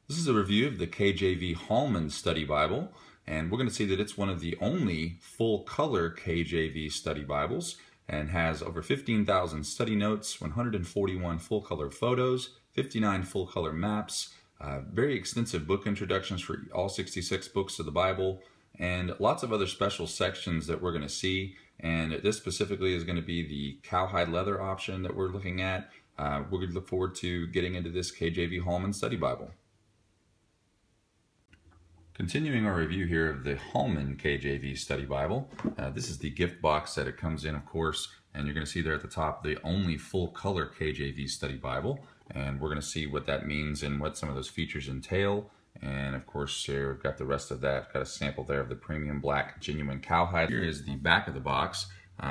This is a review of the KJV Holman Study Bible, and we're going to see that it's one of the only full-color KJV Study Bibles and has over 15,000 study notes, 141 full-color photos, 59 full-color maps, very extensive book introductions for all 66 books of the Bible, and lots of other special sections that we're going to see. And this specifically is going to be the cowhide leather option that we're looking at. We're going to look forward to getting into this KJV Holman Study Bible. Continuing our review here of the Holman KJV Study Bible, this is the gift box that it comes in, of course, and you're going to see there at the top the only full-color KJV Study Bible, and we're going to see what that means and what some of those features entail. And of course, here we've got the rest of that. Got a sample there of the premium black genuine cowhide. Here is the back of the box,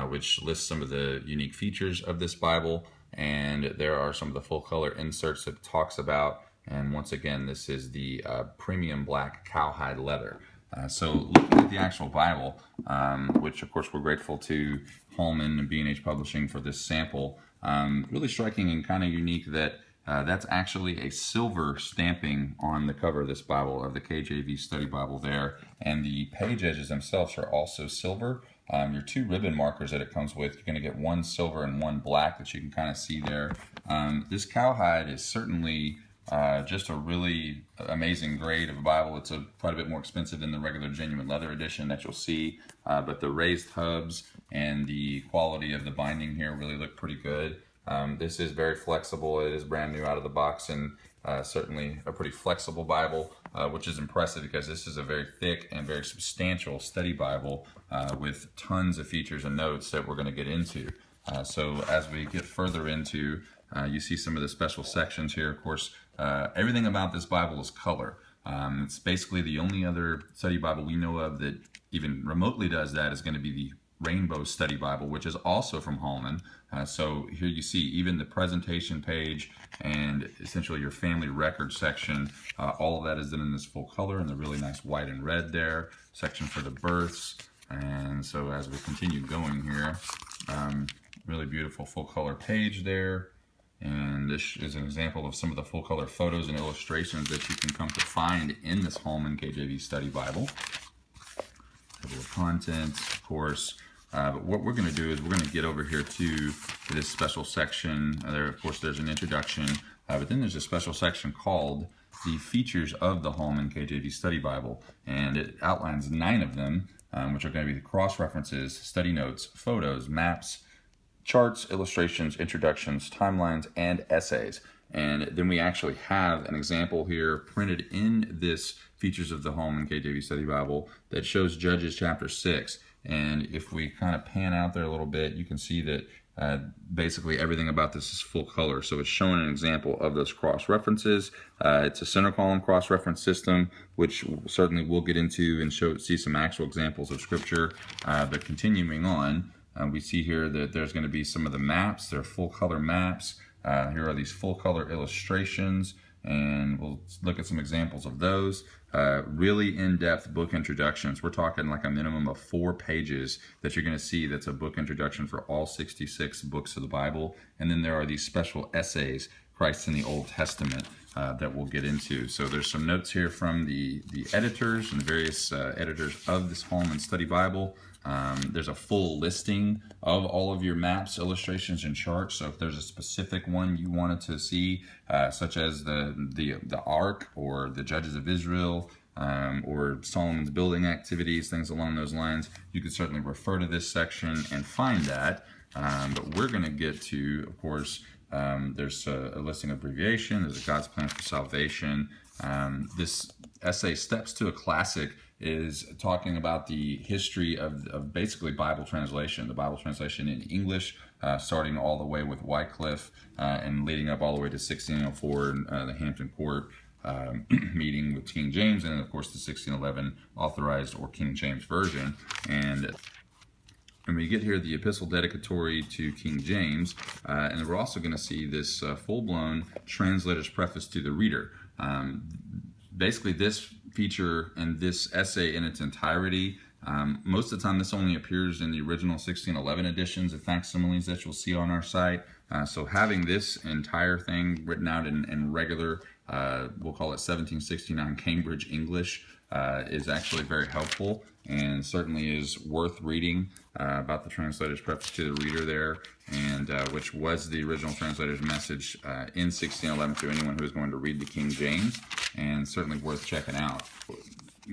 which lists some of the unique features of this Bible, and there are some of the full-color inserts that it talks about. And once again, this is the premium black cowhide leather. So looking at the actual Bible, which of course we're grateful to Holman and B&H Publishing for this sample, really striking and kind of unique that that's actually a silver stamping on the cover of this Bible, of the KJV Study Bible there. And the page edges themselves are also silver. Your two ribbon markers that it comes with, you're going to get one silver and one black that you can kind of see there. This cowhide is certainly just a really amazing grade of a Bible. It's quite a bit more expensive than the regular genuine leather edition that you'll see, but the raised hubs and the quality of the binding here really look pretty good. This is very flexible. It is brand new out of the box, and certainly a pretty flexible Bible, which is impressive because this is a very thick and very substantial study Bible with tons of features and notes that we're going to get into. So as we get further into, you see some of the special sections here. Of course, everything about this Bible is color. It's basically the only other study Bible we know of that even remotely does that is going to be the Rainbow Study Bible, which is also from Holman. So here you see even the presentation page and essentially your family record section, all of that is done in this full color and the really nice white and red there, section for the births. And so as we continue going here, really beautiful full color page there. And this is an example of some of the full color photos and illustrations that you can come to find in this Holman KJV Study Bible. Table of contents, of course. But what we're going to do is we're going to get over here to this special section. There, of course, there's an introduction, but then there's a special section called the features of the Holman KJV Study Bible, and it outlines 9 of them, which are going to be the cross references, study notes, photos, maps, charts, illustrations, introductions, timelines, and essays. And then we actually have an example here printed in this Features of the Holman KJV Study Bible that shows Judges chapter 6. And if we kind of pan out there a little bit, you can see that basically everything about this is full color. So it's showing an example of those cross references. It's a center column cross reference system, which certainly we'll get into and see some actual examples of scripture. But continuing on, we see here that there's going to be some of the maps. They're full color maps. Here are these full color illustrations, and we'll look at some examples of those. Really in-depth book introductions. We're talking like a minimum of 4 pages that you're going to see that's a book introduction for all 66 books of the Bible. And then there are these special essays, Christ in the Old Testament, that we'll get into. So there's some notes here from the editors and the various editors of this Holman Study Bible. There's a full listing of all of your maps, illustrations, and charts. So if there's a specific one you wanted to see, such as the Ark or the Judges of Israel, or Solomon's building activities, things along those lines, you could certainly refer to this section and find that. But we're going to get to, of course, there's a listing of abbreviation, there's a God's plan for salvation. This essay, Steps to a Classic, is talking about the history of basically Bible translation, the Bible translation in English, starting all the way with Wycliffe and leading up all the way to 1604, the Hampton Court meeting with King James, and of course the 1611 authorized or King James Version. And when we get here, the epistle dedicatory to King James, and we're also going to see this full-blown translator's preface to the reader. Basically, this feature and this essay in its entirety, most of the time this only appears in the original 1611 editions of facsimiles that you'll see on our site. So having this entire thing written out in regular we'll call it 1769 Cambridge English, is actually very helpful and certainly is worth reading about the translator's preface to the reader there, and which was the original translator's message in 1611 to anyone who is going to read the King James, and certainly worth checking out.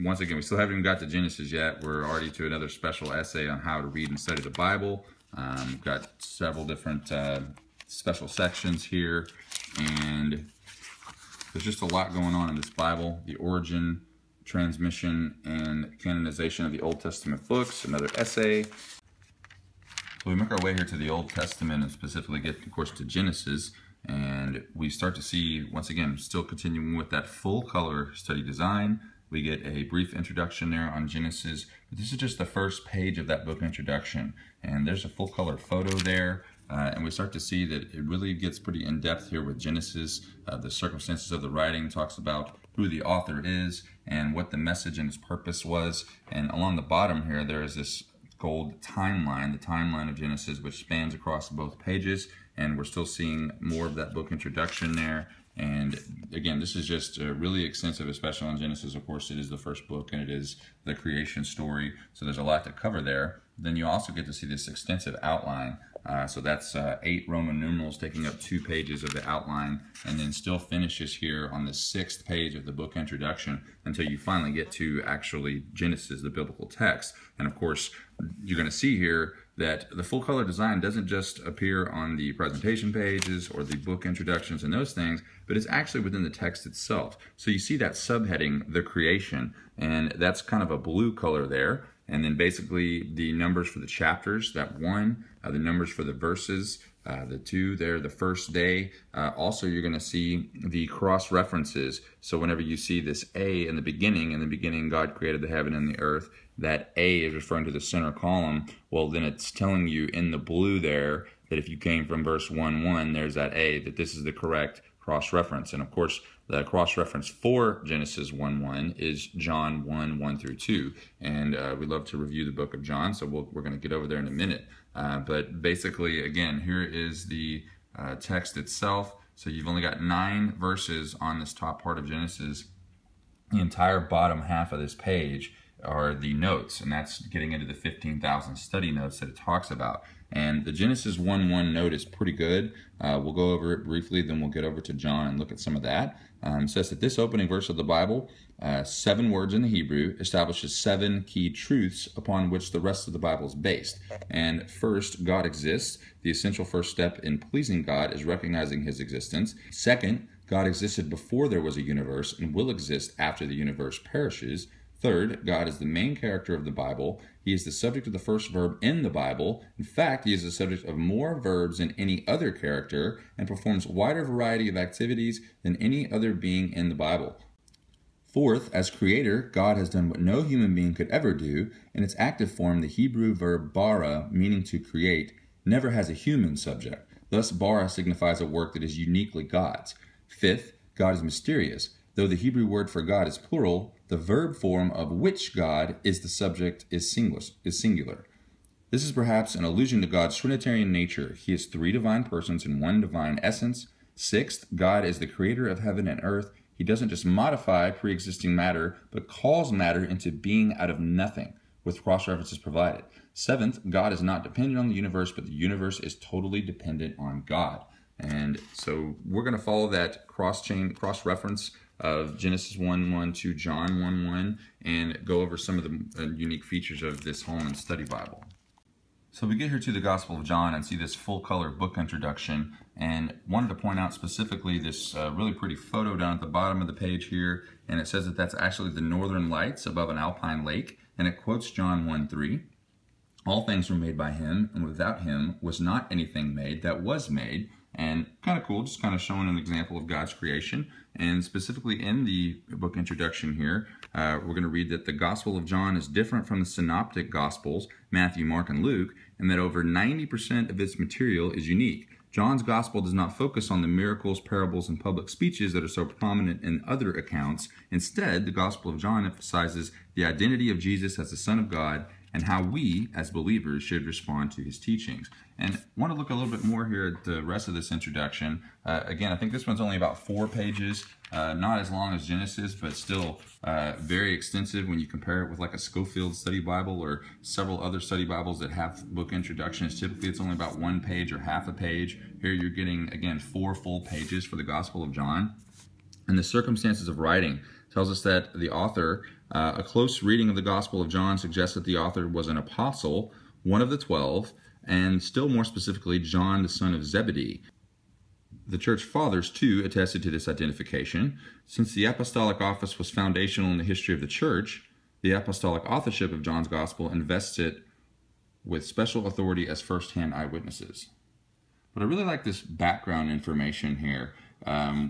Once again, we still haven't even got to Genesis yet. We're already to another special essay on how to read and study the Bible. We've got several different special sections here, and there's just a lot going on in this Bible. The origin, transmission, and canonization of the Old Testament books, another essay. So we make our way here to the Old Testament and specifically get, of course, to Genesis, and we start to see, once again, still continuing with that full color study design. We get a brief introduction there on Genesis, but this is just the first page of that book introduction, and there's a full color photo there. And we start to see that it really gets pretty in-depth here with Genesis. The circumstances of the writing talks about who the author is and what the message and its purpose was. And along the bottom here, there is this gold timeline, the timeline of Genesis, which spans across both pages. And we're still seeing more of that book introduction there. And again, this is just really extensive, especially on Genesis. Of course, it is the first book and it is the creation story. So there's a lot to cover there. Then you also get to see this extensive outline. So that's 8 Roman numerals taking up 2 pages of the outline, and then still finishes here on the 6th page of the book introduction until you finally get to actually Genesis, the biblical text. And of course, you're going to see here that the full color design doesn't just appear on the presentation pages or the book introductions and those things, but it's actually within the text itself. So you see that subheading, the creation, and that's kind of a blue color there. And then basically the numbers for the chapters, that 1, the numbers for the verses, the 2 there, the first day. Also, you're going to see the cross references. So whenever you see this A in the beginning God created the heaven and the earth, that A is referring to the center column. Well, then it's telling you in the blue there that if you came from verse 1:1, there's that A, that this is the correct cross-reference. And of course, the cross-reference for Genesis 1:1 is John 1:1 through 2. And we love to review the book of John, so we're going to get over there in a minute. But basically, again, here is the text itself. So you've only got 9 verses on this top part of Genesis. The entire bottom half of this page are the notes, and that's getting into the 15,000 study notes that it talks about. And the Genesis 1:1 note is pretty good. We'll go over it briefly, then we'll get over to John and look at some of that. It says that this opening verse of the Bible, 7 words in the Hebrew, establishes 7 key truths upon which the rest of the Bible is based. And first, God exists. The essential first step in pleasing God is recognizing his existence. Second, God existed before there was a universe and will exist after the universe perishes. Third, God is the main character of the Bible. He is the subject of the first verb in the Bible. In fact, he is the subject of more verbs than any other character and performs a wider variety of activities than any other being in the Bible. Fourth, as creator, God has done what no human being could ever do. In its active form, the Hebrew verb bara, meaning to create, never has a human subject. Thus, bara signifies a work that is uniquely God's. Fifth, God is mysterious. Though the Hebrew word for God is plural, the verb form of which God is the subject is singular. This is perhaps an allusion to God's Trinitarian nature. He is 3 divine persons in 1 divine essence. Sixth, God is the creator of heaven and earth. He doesn't just modify pre-existing matter, but calls matter into being out of nothing, with cross-references provided. Seventh, God is not dependent on the universe, but the universe is totally dependent on God. And so we're going to follow that cross-reference of Genesis 1:1 to John 1:1 and go over some of the unique features of this Holman Study Bible. So we get here to the Gospel of John and see this full color book introduction, and wanted to point out specifically this really pretty photo down at the bottom of the page here, and it says that that's actually the northern lights above an alpine lake, and it quotes John 1:3. All things were made by him, and without him was not anything made that was made. And kind of cool, just kind of showing an example of God's creation. And specifically in the book introduction here, we're going to read that the Gospel of John is different from the synoptic Gospels, Matthew, Mark, and Luke, and that over 90% of its material is unique. John's Gospel does not focus on the miracles, parables, and public speeches that are so prominent in other accounts. Instead, the Gospel of John emphasizes the identity of Jesus as the Son of God and how we, as believers, should respond to his teachings. And I want to look a little bit more here at the rest of this introduction. Again, I think this one's only about 4 pages, not as long as Genesis, but still very extensive when you compare it with like a Schofield Study Bible or several other study Bibles that have book introductions. Typically, it's only about 1 page or half a page. Here you're getting, again, 4 full pages for the Gospel of John. And the circumstances of writing tells us that the author, a close reading of the Gospel of John suggests that the author was an apostle, one of the 12, and still more specifically, John, the son of Zebedee. The church fathers, too, attested to this identification. Since the apostolic office was foundational in the history of the church, the apostolic authorship of John's Gospel invests it with special authority as first-hand eyewitnesses. But I really like this background information here,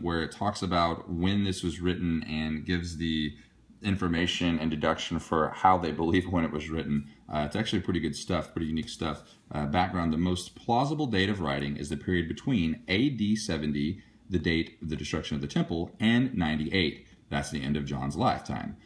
where it talks about when this was written and gives the information and deduction for how they believe when it was written. It's actually pretty good stuff, pretty unique stuff. Background: the most plausible date of writing is the period between AD 70, the date of the destruction of the temple, and 98. That's the end of John's lifetime.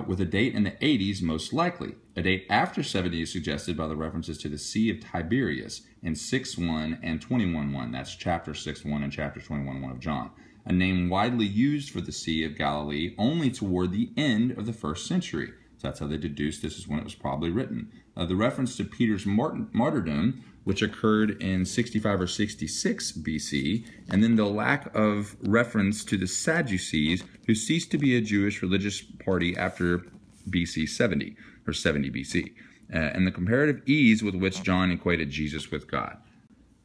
With a date in the 80s most likely. A date after 70 is suggested by the references to the Sea of Tiberias in 6:1 and 21:1. That's chapter 6:1 and chapter 21:1 of John. A name widely used for the Sea of Galilee only toward the end of the 1st century. So that's how they deduced this is when it was probably written. The reference to Peter's martyrdom, which occurred in 65 or 66 BC, and then the lack of reference to the Sadducees, who ceased to be a Jewish religious party after BC 70, or 70 BC, and the comparative ease with which John equated Jesus with God.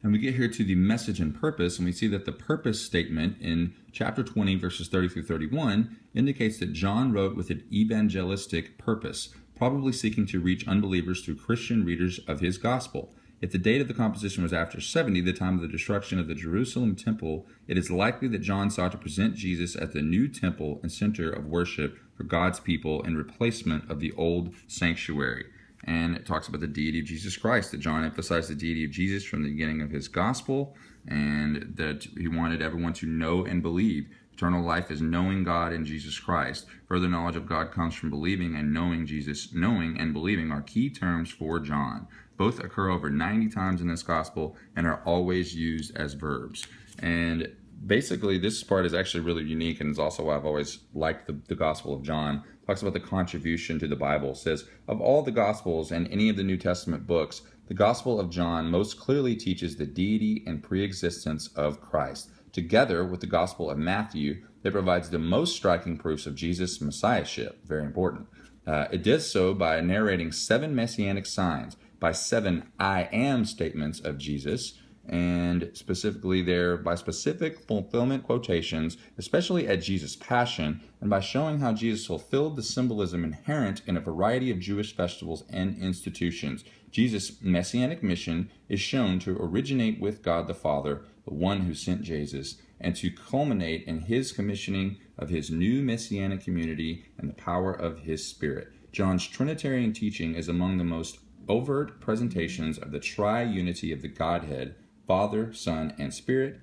And we get here to the message and purpose, and we see that the purpose statement in chapter 20, verses 30 through 31, indicates that John wrote with an evangelistic purpose, probably seeking to reach unbelievers through Christian readers of his gospel. If the date of the composition was after 70, the time of the destruction of the Jerusalem temple, it is likely that John sought to present Jesus as the new temple and center of worship for God's people in replacement of the old sanctuary. And it talks about the deity of Jesus Christ, that John emphasized the deity of Jesus from the beginning of his gospel, and that he wanted everyone to know and believe. Eternal life is knowing God in Jesus Christ. Further knowledge of God comes from believing and knowing Jesus. Knowing and believing are key terms for John. Both occur over 90 times in this gospel and are always used as verbs. And basically, this part is actually really unique, and is also why I've always liked the Gospel of John. It talks about the contribution to the Bible. It says, of all the Gospels and any of the New Testament books, the Gospel of John most clearly teaches the deity and preexistence of Christ. Together with the Gospel of Matthew, it provides the most striking proofs of Jesus' messiahship. Very important. It does so by narrating 7 messianic signs, by 7 I am statements of Jesus, and specifically there by specific fulfillment quotations, especially at Jesus' passion, and by showing how Jesus fulfilled the symbolism inherent in a variety of Jewish festivals and institutions. Jesus' messianic mission is shown to originate with God the Father, the one who sent Jesus, and to culminate in his commissioning of his new messianic community and the power of his Spirit. John's Trinitarian teaching is among the most overt presentations of the triunity of the Godhead, Father, Son, and Spirit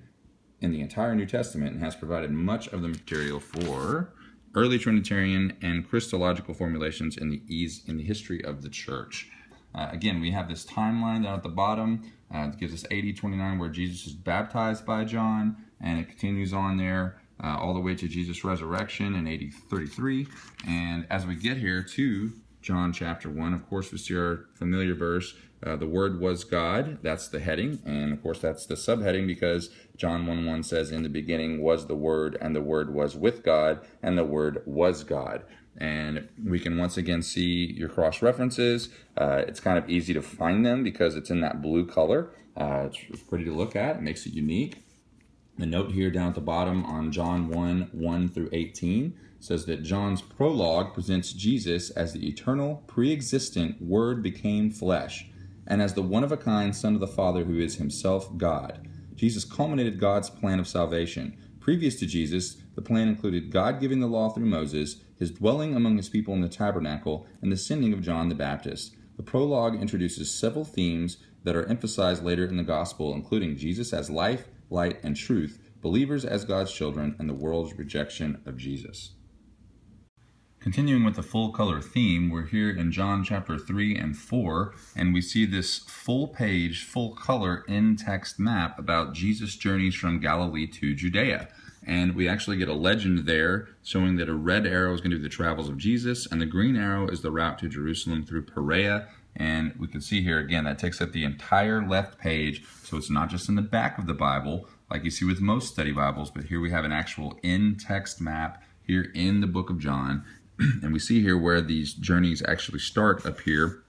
in the entire New Testament, and has provided much of the material for early Trinitarian and Christological formulations in the history of the church. Again, we have this timeline down at the bottom. It gives us AD 29, where Jesus is baptized by John, and it continues on there all the way to Jesus' resurrection in AD 33. And as we get here to John chapter 1, of course, we see our familiar verse, the Word was God. That's the heading, and of course that's the subheading, because John 1:1 says, in the beginning was the Word, and the Word was with God, and the Word was God. And we can once again see your cross references. It's kind of easy to find them because it's in that blue color. It's pretty to look at. It makes it unique. The note here down at the bottom on John 1:1 through 18 says that John's prologue presents Jesus as the eternal, pre-existent Word became flesh, and as the one-of-a-kind Son of the Father who is himself God. Jesus culminated God's plan of salvation. Previous to Jesus, the plan included God giving the law through Moses, his dwelling among his people in the tabernacle, and the sending of John the Baptist. The prologue introduces several themes that are emphasized later in the gospel, including Jesus as life, light, and truth, believers as God's children, and the world's rejection of Jesus. Continuing with the full color theme, we're here in John chapter 3 and 4, and we see this full page, full color in-text map about Jesus' journeys from Galilee to Judea. And we actually get a legend there showing that a red arrow is going to be the travels of Jesus, and the green arrow is the route to Jerusalem through Perea. And we can see here again, that takes up the entire left page, so it's not just in the back of the Bible, like you see with most study Bibles, but here we have an actual in-text map here in the book of John. And we see here where these journeys actually start up here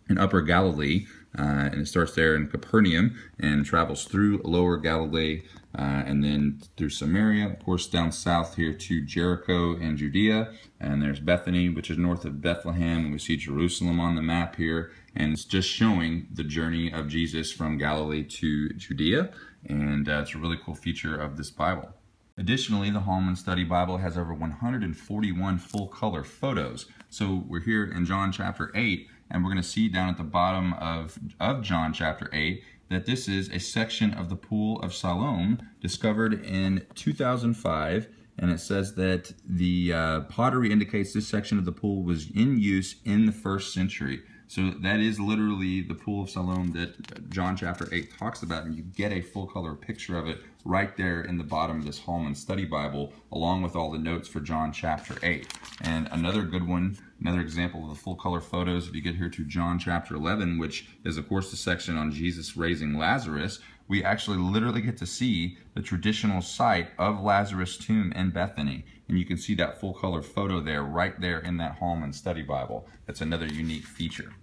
in Upper Galilee, and it starts there in Capernaum and travels through Lower Galilee, and then through Samaria, of course down south here to Jericho and Judea, and there's Bethany, which is north of Bethlehem. We see Jerusalem on the map here, and it's just showing the journey of Jesus from Galilee to Judea, and it's a really cool feature of this Bible. Additionally, the Holman Study Bible has over 141 full-color photos. So we're here in John chapter 8, and we're going to see down at the bottom of John chapter 8 that this is a section of the Pool of Siloam discovered in 2005, and it says that the pottery indicates this section of the pool was in use in the 1st century. So that is literally the Pool of Siloam that John chapter 8 talks about, and you get a full color picture of it right there in the bottom of this Holman Study Bible, along with all the notes for John chapter 8. And another good one, another example of the full color photos, if you get here to John chapter 11, which is of course the section on Jesus raising Lazarus, we actually literally get to see the traditional site of Lazarus' tomb in Bethany. And you can see that full color photo there, right there in that Holman Study Bible. That's another unique feature.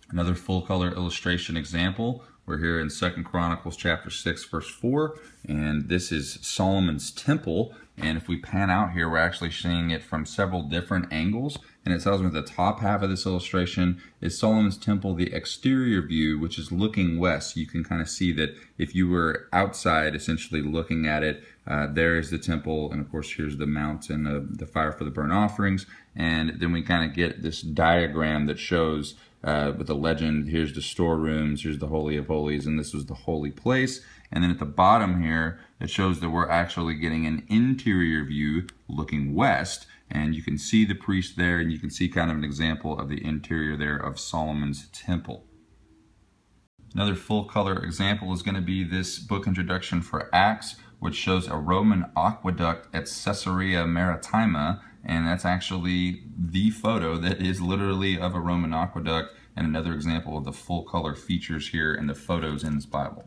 Another full color illustration example, we're here in 2 Chronicles chapter 6 verse 4, and this is Solomon's temple. And if we pan out here, we're actually seeing it from several different angles, and it tells me the top half of this illustration is Solomon's temple, the exterior view, which is looking west. You can kind of see that if you were outside essentially looking at it, there is the temple, and of course here's the mount and the fire for the burnt offerings. And then we kind of get this diagram that shows with the legend, here's the storerooms, here's the Holy of Holies, and this was the holy place. And then at the bottom here, it shows that we're actually getting an interior view looking west, and you can see the priest there, and you can see kind of an example of the interior there of Solomon's temple. Another full color example is going to be this book introduction for Acts, which shows a Roman aqueduct at Caesarea Maritima, and that's actually the photo that is literally of a Roman aqueduct, and another example of the full color features here in the photos in this Bible.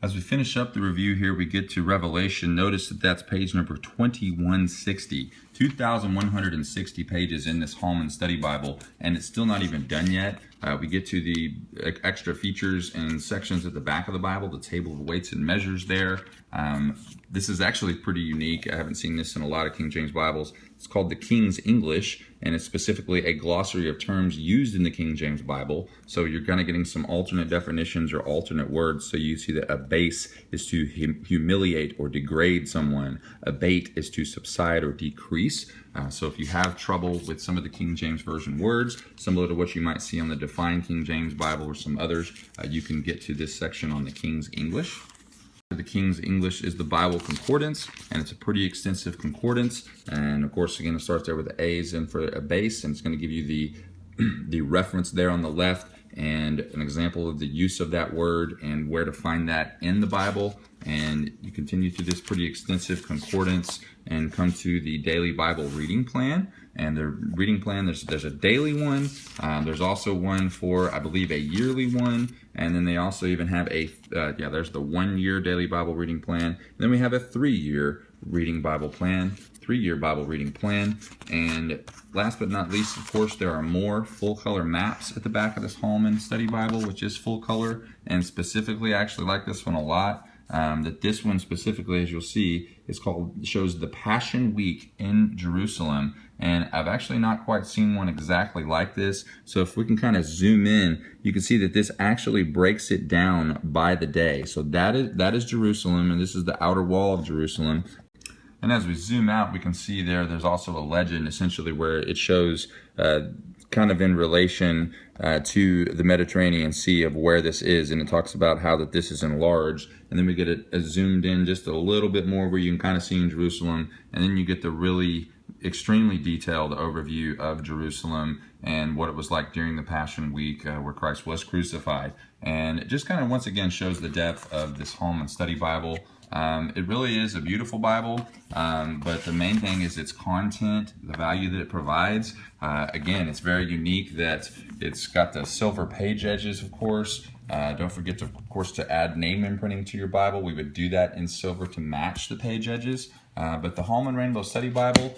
As we finish up the review here, we get to Revelation. Notice that that's page number 2160. 2,160 pages in this Holman Study Bible, and it's still not even done yet. We get to the extra features and sections at the back of the Bible, the table of weights and measures there. This is actually pretty unique. I haven't seen this in a lot of King James Bibles. It's called the King's English, and it's specifically a glossary of terms used in the King James Bible. So you're kind of getting some alternate definitions or alternate words. So you see that abase is to humiliate or degrade someone. Abate is to subside or decrease. So if you have trouble with some of the King James Version words, similar to what you might see on the Defined King James Bible or some others, you can get to this section on the King's English. The King's English is the Bible Concordance, and it's a pretty extensive concordance. And of course, again, it starts there with the A's and for a base, and it's going to give you the reference there on the left and an example of the use of that word and where to find that in the Bible. And you continue through this pretty extensive concordance and come to the daily Bible reading plan. And the reading plan, there's a daily one. There's also one for, I believe, a yearly one. And then they also even have there's the 1-year daily Bible reading plan. And then we have a 3-year reading Bible plan, 3-year Bible reading plan. And last but not least, of course, there are more full color maps at the back of this Holman Study Bible, which is full color. And specifically, I actually like this one a lot. That this one specifically, as you'll see, shows the Passion Week in Jerusalem. And I've actually not quite seen one exactly like this. So if we can kind of zoom in, you can see that this actually breaks it down by the day. So that is Jerusalem, and this is the outer wall of Jerusalem. And as we zoom out, we can see there's also a legend essentially where it shows kind of in relation to the Mediterranean Sea of where this is, and it talks about how that this is enlarged. And then we get it zoomed in just a little bit more where you can kind of see in Jerusalem, and then you get the really extremely detailed overview of Jerusalem and what it was like during the Passion Week where Christ was crucified. And it just kind of once again shows the depth of this Holman Study Bible. It really is a beautiful Bible, but the main thing is its content, the value that it provides. Again, it's very unique that it's got the silver page edges, of course. Don't forget, of course, to add name imprinting to your Bible. We would do that in silver to match the page edges. But the Holman Rainbow Study Bible,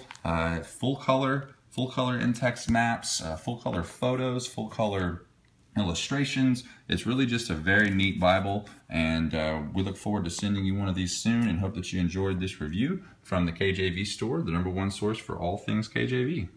full color in-text maps, full color photos, full color illustrations. It's really just a very neat Bible, and we look forward to sending you one of these soon, and hope that you enjoyed this review from the KJV Store, the #1 source for all things KJV.